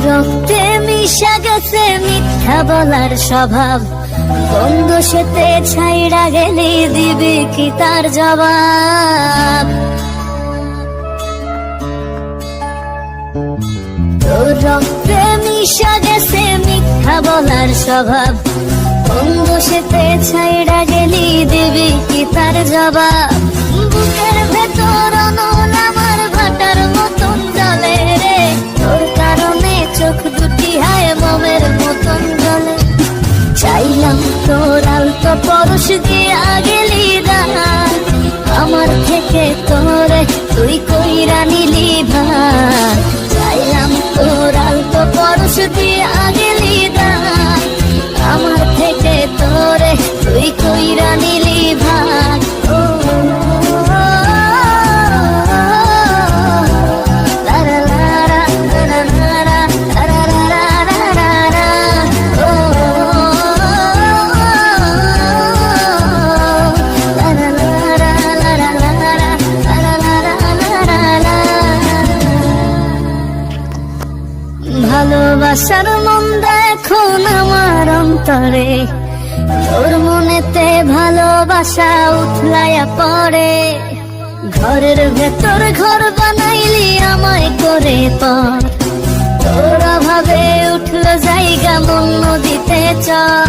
রক্তে মিশা গেছে মিথ্যা বলার স্বভাব, কোন দোষেতে ছাইড়া গেলে দিবে কি তার জবাব। তোর রক্তে মিশা গেছে মিথ্যা বলার স্বভাব, কোন দোষেতে ছাইড়া গেলি দিবে কি তার জবাব। বুকের ভেতর অনল আমার ভাটার মতন জ্বলে রে, তোর কারণে চোখ দুটি হায় মমের মতন জ্বলে। চাইলাম তোর আলতো পরশ দিয়া গেলি দান, আমার থেকে তোরে তুই কইরা নিলি ভার। চাইলাম তোর আলতো পরশ দিয়া গেলি দান, আমার থেকে তোরে তুই কইরা নিলি ভার। ভালোবাসার মন্দা এখন আমার অন্তরে, তোর মনেতে ভালোবাসা উথলাইয়া পড়ে। ঘরের ভেতর ঘর বানাইলি আমায় করে পর, তোর অভাবে উঠল জায়গা মন নদীতে চর।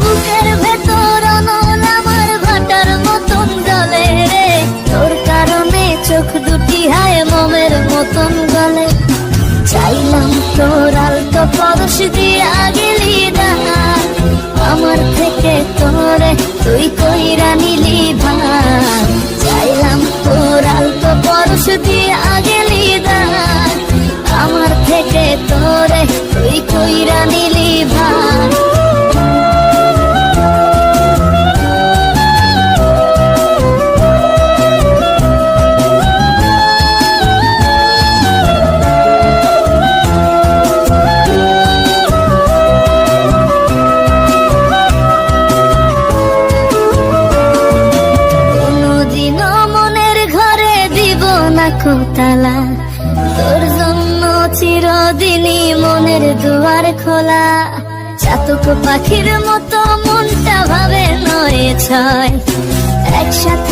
বুকের ভেতর অনল আমার ভাটার মতন জ্বলে রে, তোর কারণে চোখ দুটি হায় মমের মতন গলে। চাইলাম তোর আলতো পরশ দিয়া গেলি দান, আমার থেকে তোরে তুই কইরা নিলি ভার। চাইলাম তোর আলতো পরশ দিয়া গেলি দান, আমার থেকে তোরে তুই কইরা নিলি ভার। তালা তোর জন্য চিরদিনই মনের দুয়ার খোলা। চাতক পাখির মতো মনটা ভাবে নয় ছয়, একসাথে